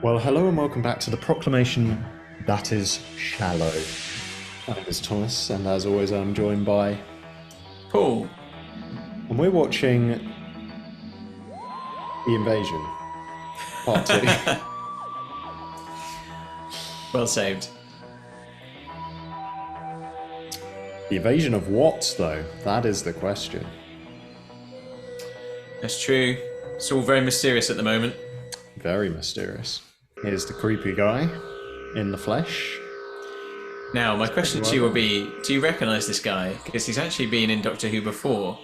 Well, hello and welcome back to the proclamation that is shallow. My name is Thomas, and as always, I'm joined by Paul. And we're watching The Invasion, Part 2. Well saved. The invasion of what, though? That is the question. That's true. It's all very mysterious at the moment. Very mysterious. Here's the creepy guy in the flesh. Now, my question to you will be, do you recognise this guy? Because he's actually been in Doctor Who before.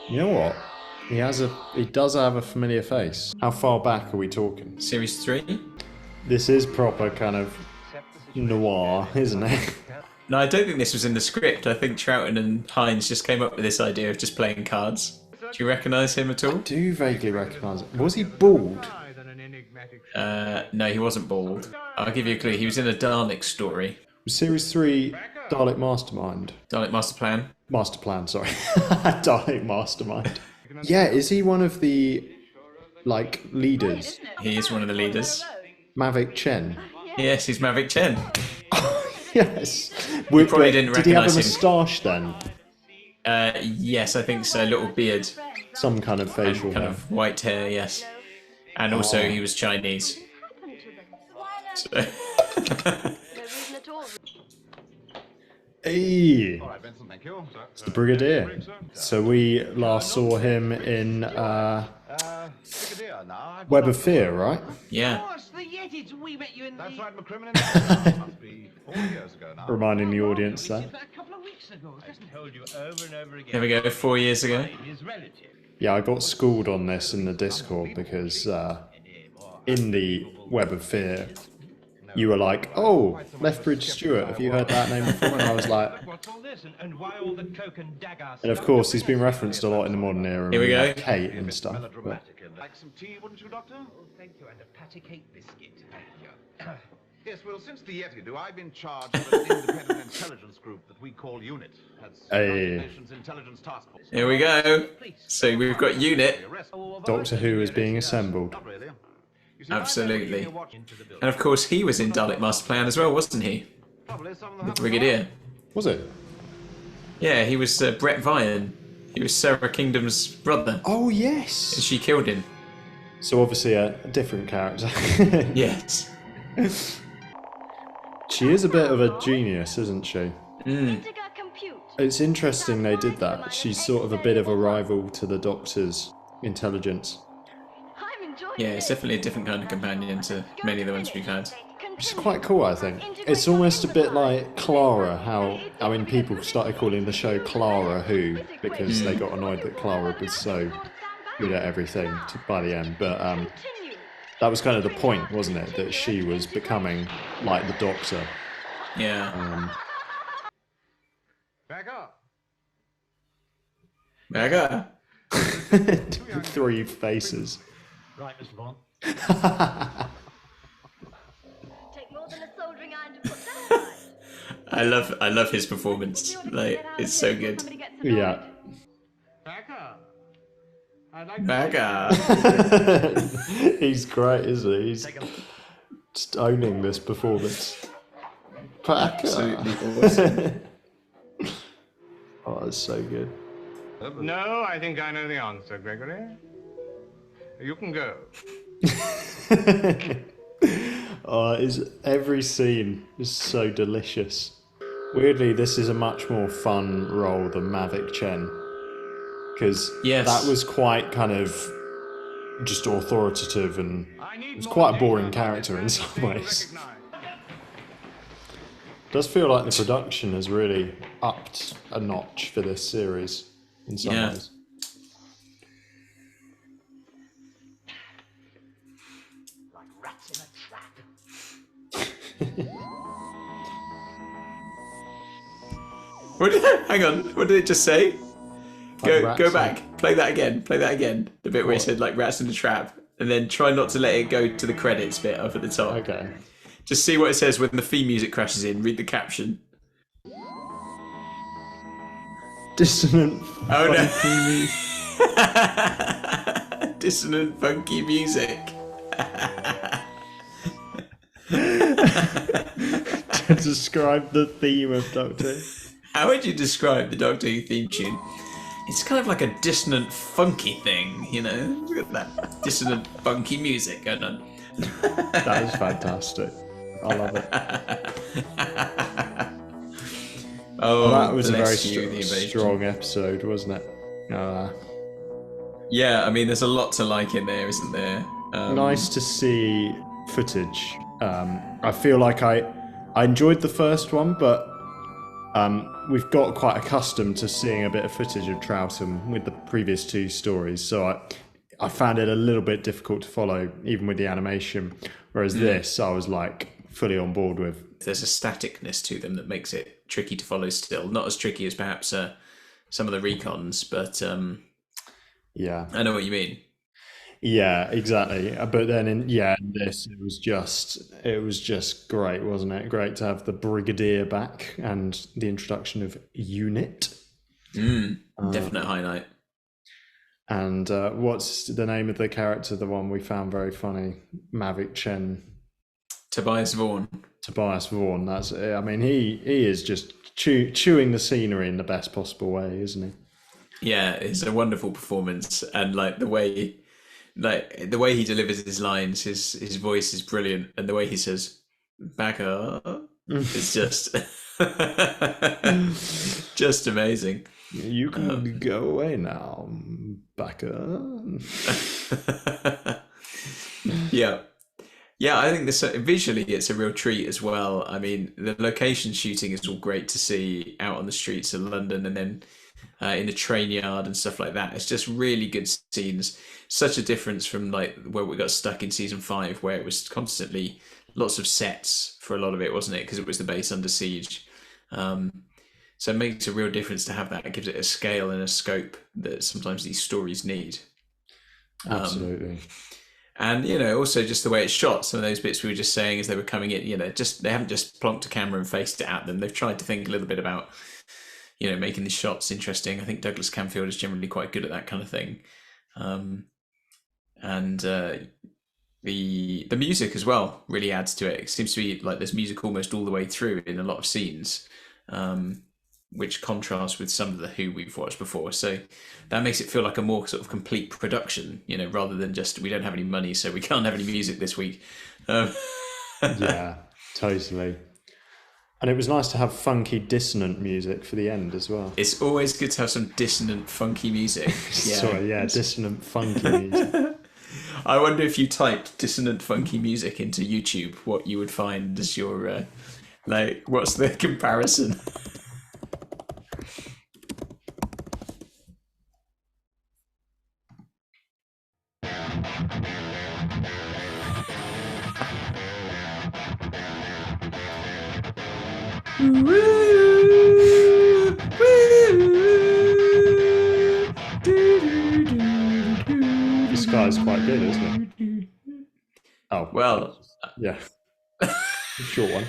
You know what? He does have a familiar face. How far back are we talking? Series 3? This is proper kind of noir, isn't it? No, I don't think this was in the script. I think Troughton and Hines just came up with this idea of just playing cards. Do you recognise him at all? I do vaguely recognise him. Was he bald? No, he wasn't bald. I'll give you a clue. He was in a Dalek story. Series 3, Dalek Mastermind. Dalek Master Plan. Master Plan, sorry. Dalek Mastermind. Yeah, is he one of the, like, leaders? He is one of the leaders. Mavic Chen. Yes, he's Mavic Chen. Yes. You probably didn't Did he have a recognise him. moustache then? Yes, I think so. A little beard. Some kind of facial Kind hair. of white hair, yes. And also he was Chinese. So Hey, it's the Brigadier. So we last saw him in Web of Fear, right? yeah. That's right, McCrimmon. Must be 4 years ago now. Reminding the audience that. There we go, 4 years ago. Yeah, I got schooled on this in the Discord because in the Web of Fear, you were like, "Oh, Lethbridge Stewart, have you heard that name before?" And I was like, and of course, he's been referenced a lot in the modern era. Here we go. Like Kate and stuff. But Like some tea, wouldn't you, Doctor? Thank you, and a patty cake biscuit. Yes, well, since the Yeti do, I've been charged with an independent intelligence group that we call UNIT. That's Hey. United Nations Intelligence Task Force. Here we go. So we've got Unit. Doctor Who is being assembled. Not really. You see, I Absolutely. never really watched And of course he was in Dalek Master Plan as well, wasn't he? probably some of The the Brigadier. Was it? Yeah, he was Brett Vaughn. He was Sarah Kingdom's brother. Oh And yes. she killed him. So obviously a different character. Yes. She is a bit of a genius, isn't she? It's interesting they did that. She's sort of a bit of a rival to the Doctor's intelligence. Yeah, it's definitely a different kind of companion to many of the ones we've had. Which is quite cool, I think. It's almost a bit like Clara, how, I mean, people started calling the show Clara Who because they got annoyed that Clara was so good at everything by the end. But that was kind of the point, wasn't it? That she was becoming like the Doctor. Yeah. Back up. Mega. 3 faces. Right, Mr. Vaughn. Take more than a soldering iron to put that right. I love his performance. Like, it's so good. Yeah. Back up. I'd like Mega. He's great, isn't he? He's just owning this performance. Absolutely awesome. Oh, that's so good. No, I think I know the answer, Gregory. You can go. Every scene is so delicious. Weirdly, this is a much more fun role than Mavic Chen. Because Yes. that was quite kind of just authoritative and it was quite a boring character in some ways. Does feel like the production has really upped a notch for this series in some Yeah. ways. Like rats in a trap. Hang on, what did it just say? Go rats go in- back. Play that again. Play that again. The bit where it What? said like rats in the trap. And then try not to let it go to the credits bit up at the top. Okay. Just see what it says when the theme music crashes in. Read the caption. Dissonant. Oh funky no. Dissonant funky music. Describe the theme of Doctor Who. How would you describe the Doctor Who theme tune? It's kind of like a dissonant, funky thing, you know? Look at that dissonant, funky music going on. That is fantastic. I love it. Oh, Well, that was a very bless you, the invasion. strong episode, wasn't it? Yeah, I mean, there's a lot to like in there, isn't there? Nice to see footage. I feel like I enjoyed the first one, but we've got quite accustomed to seeing a bit of footage of Troughton with the previous two stories, so I found it a little bit difficult to follow, even with the animation. Whereas this, I was like fully on board with. There's a staticness to them that makes it tricky to follow still. Not as tricky as perhaps some of the recons, but Yeah, I know what you mean. yeah, exactly. But then in this, it was just great, wasn't it? Great to have the Brigadier back and the introduction of Unit. Definite highlight. And what's the name of the character? The one we found very funny, Mavic Chen. Tobias Vaughn. Tobias Vaughn. That's. I mean, he is just chewing the scenery in the best possible way, isn't he? Yeah, it's a wonderful performance, and like the way he delivers his lines, his voice is brilliant, and the way he says "back up," it's just amazing. You can go away now, Backer. Yeah, I think this visually it's a real treat as well. I mean, the location shooting is all great to see out on the streets of London, and then in the train yard and stuff like that. It's just really good scenes. Such a difference from like where we got stuck in season 5, where it was constantly lots of sets for a lot of it, wasn't it? Because it was the base under siege. So it makes a real difference to have that. It gives it a scale and a scope that sometimes these stories need. Absolutely. And, you know, also just the way it's shot, some of those bits we were just saying as they were coming in, you know, they haven't just plonked a camera and faced it at them. They've tried to think a little bit about, you know, making the shots interesting. I think Douglas Camfield is generally quite good at that kind of thing. And the music as well really adds to it. It seems to be like there's music almost all the way through in a lot of scenes, which contrasts with some of the Who we've watched before. So that makes it feel like a more sort of complete production, you know, rather than just we don't have any money, so we can't have any music this week. Yeah, totally. And it was nice to have funky, dissonant music for the end as well. It's always good to have some dissonant, funky music. Yeah. Sorry, yeah, dissonant, funky music. I wonder if you typed dissonant, funky music into YouTube, what you would find as your, like, what's the comparison? This guy's quite good, isn't it? Oh, Well, yeah. Short one.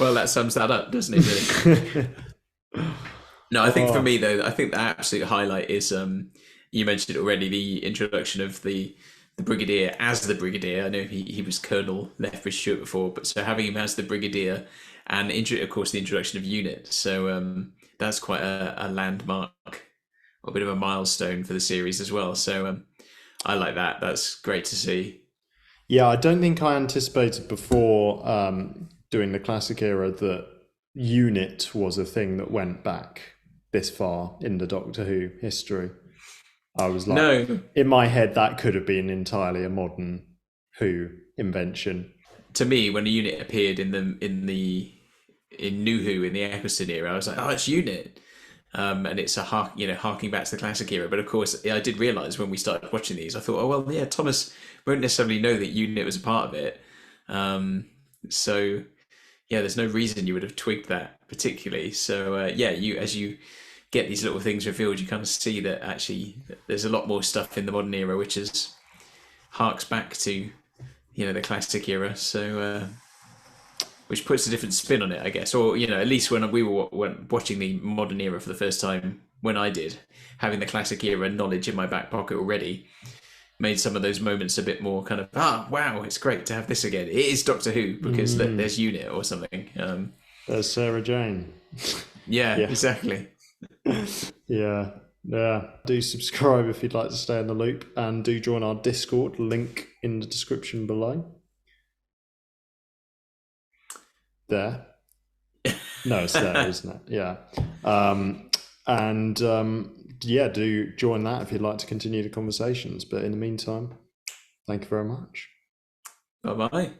well, that sums that up, doesn't it, really? No, I think for me, though, I think the absolute highlight is, you mentioned it already, the introduction of the Brigadier as the Brigadier. I know he was Colonel Lethbridge Stewart before, but so having him as the Brigadier and, of course, the introduction of Unit. So that's quite a landmark, a bit of a milestone for the series as well. So I like that. That's great to see. Yeah, I don't think I anticipated before doing the classic era that Unit was a thing that went back this far in the Doctor Who history. I was like, No. in my head, that could have been entirely a modern Who invention. To me, when a Unit appeared in New Who in the Eccleston era, I was like, oh, it's Unit. And it's a harking back to the classic era. But of course, I did realise when we started watching these, I thought, oh well, yeah, Thomas won't necessarily know that Unit was a part of it. So yeah, there's no reason you would have twigged that particularly. So yeah, as you get these little things revealed, you kind of see that actually there's a lot more stuff in the modern era which harks back to, you know, the classic era. So which puts a different spin on it, I guess. Or, you know, at least when we were watching the modern era for the first time, when I did, having the classic era knowledge in my back pocket already made some of those moments a bit more kind of wow, it's great to have this again. It is Doctor Who because there's Unit or something. There's Sarah Jane. Yeah, Yeah. exactly. Yeah. Do subscribe if you'd like to stay in the loop, and do join our Discord, link in the description below. There. No, it's there, isn't it? Yeah. Do join that if you'd like to continue the conversations. But in the meantime, thank you very much. Bye-bye.